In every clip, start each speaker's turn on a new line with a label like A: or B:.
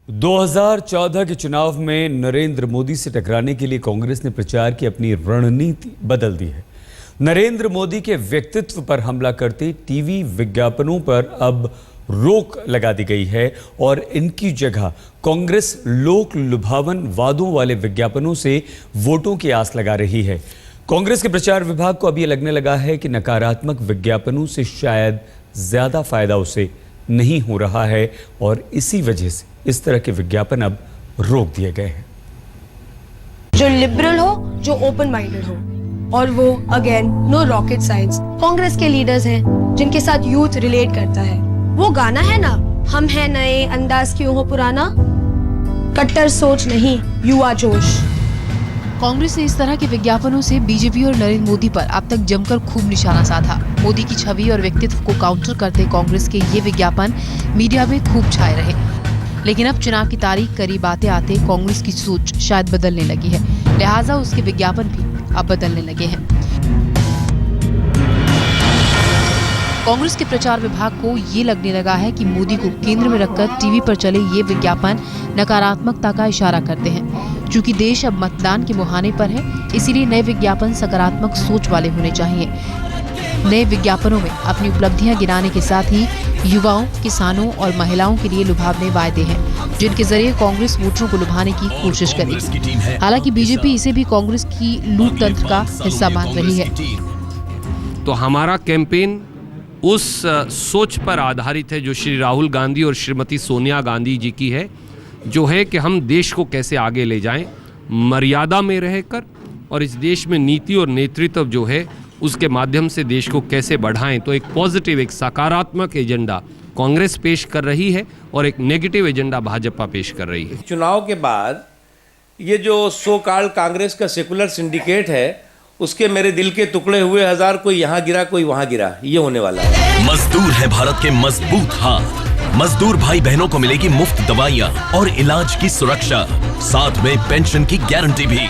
A: 2014 के चुनाव में नरेंद्र मोदी से टकराने के लिए कांग्रेस ने प्रचार की अपनी रणनीति बदल दी है। नरेंद्र मोदी के व्यक्तित्व पर हमला करते टीवी विज्ञापनों पर अब रोक लगा दी गई है और इनकी जगह कांग्रेस लोक लुभावन वादों वाले विज्ञापनों से वोटों की आस लगा रही है। कांग्रेस के प्रचार विभाग को अब यह लगने लगा है कि नकारात्मक विज्ञापनों से शायद ज्यादा फायदा उसे नहीं हो रहा है और इसी वजह से इस तरह के विज्ञापन अब रोक दिए गए हैं।
B: जो लिबरल हो, जो ओपन माइंडेड हो, और वो again no rocket science Congress के लीडर्स हैं जिनके साथ यूथ रिलेट करता है। वो गाना है ना, हम हैं नए, अंदाज क्यों हो पुराना, कट्टर सोच नहीं युवा जोश।
C: कांग्रेस ने इस तरह के विज्ञापनों से बीजेपी और नरेंद्र मोदी पर अब तक जमकर खूब निशाना साधा। मोदी की छवि और व्यक्तित्व को काउंटर करते कांग्रेस के ये विज्ञापन मीडिया में खूब छाए रहे। लेकिन अब चुनाव की तारीख करीब आते आते कांग्रेस की सोच शायद बदलने लगी है, लिहाजा उसके विज्ञापन भी अब बदलने लगे हैं। कांग्रेस के प्रचार विभाग को ये लगने लगा है कि मोदी को केंद्र में रखकर टीवी पर चले ये विज्ञापन नकारात्मकता का इशारा करते हैं। चूंकि देश अब मतदान के मुहाने पर है, इसीलिए नए विज्ञापन सकारात्मक सोच वाले होने चाहिए। नए विज्ञापनों में अपनी उपलब्धियां गिनाने के साथ ही युवाओं, किसानों और महिलाओं के लिए लुभावने वायदे हैं, जिनके जरिए कांग्रेस वोटरों को लुभाने की कोशिश करेगी। हालांकि बीजेपी इसे भी कांग्रेस की लूट तंत्र का हिस्सा मान रही है।
D: तो हमारा कैंपेन उस सोच पर आधारित है जो श्री राहुल गांधी और श्रीमती सोनिया गांधी जी की है, जो है कि हम देश को कैसे आगे ले जाएं, मर्यादा में रहकर, और इस देश में नीति और नेतृत्व जो है उसके माध्यम से देश को कैसे बढ़ाएं। तो एक पॉजिटिव, एक सकारात्मक एजेंडा कांग्रेस पेश कर रही है और एक नेगेटिव एजेंडा भाजपा पेश कर रही है।
E: चुनाव के बाद ये जो सो कॉल्ड कांग्रेस का सेकुलर सिंडिकेट है, उसके मेरे दिल के टुकड़े हुए हजार, कोई यहाँ गिरा कोई वहाँ गिरा, ये होने वाला है।
F: मजदूर है भारत के मजबूत हाथ। मजदूर भाई बहनों को मिलेगी मुफ्त दवाइयाँ और इलाज की सुरक्षा, साथ में पेंशन की गारंटी भी।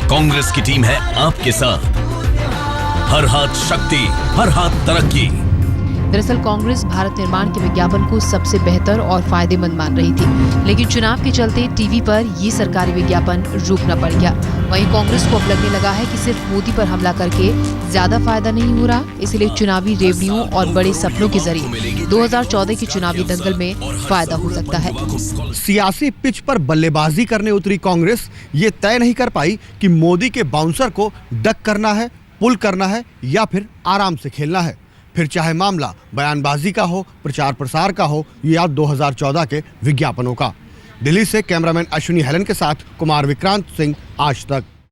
F: कांग्रेस की टीम है आपके साथ। हर हाथ शक्ति, हर हाथ तरक्की।
C: दरअसल कांग्रेस भारत निर्माण के विज्ञापन को सबसे बेहतर और फायदेमंद मान रही थी, लेकिन चुनाव के चलते टीवी पर ये सरकारी विज्ञापन रोकना पड़ गया। वहीं कांग्रेस को अब लगने लगा है कि सिर्फ मोदी पर हमला करके ज्यादा फायदा नहीं हो रहा, इसलिए चुनावी रेवड़ियों और बड़े सपनों के जरिए 2014 के चुनावी दंगल में फायदा हो सकता है।
G: सियासी पिच पर बल्लेबाजी करने उतरी कांग्रेस ये तय नहीं कर पाई कि मोदी के बाउंसर को डक करना है, पुल करना है या फिर आराम से खेलना है। फिर चाहे मामला बयानबाजी का हो, प्रचार प्रसार का हो या 2014 के विज्ञापनों का। दिल्ली से कैमरामैन अश्विनी हेलन के साथ कुमार विक्रांत सिंह, आज तक।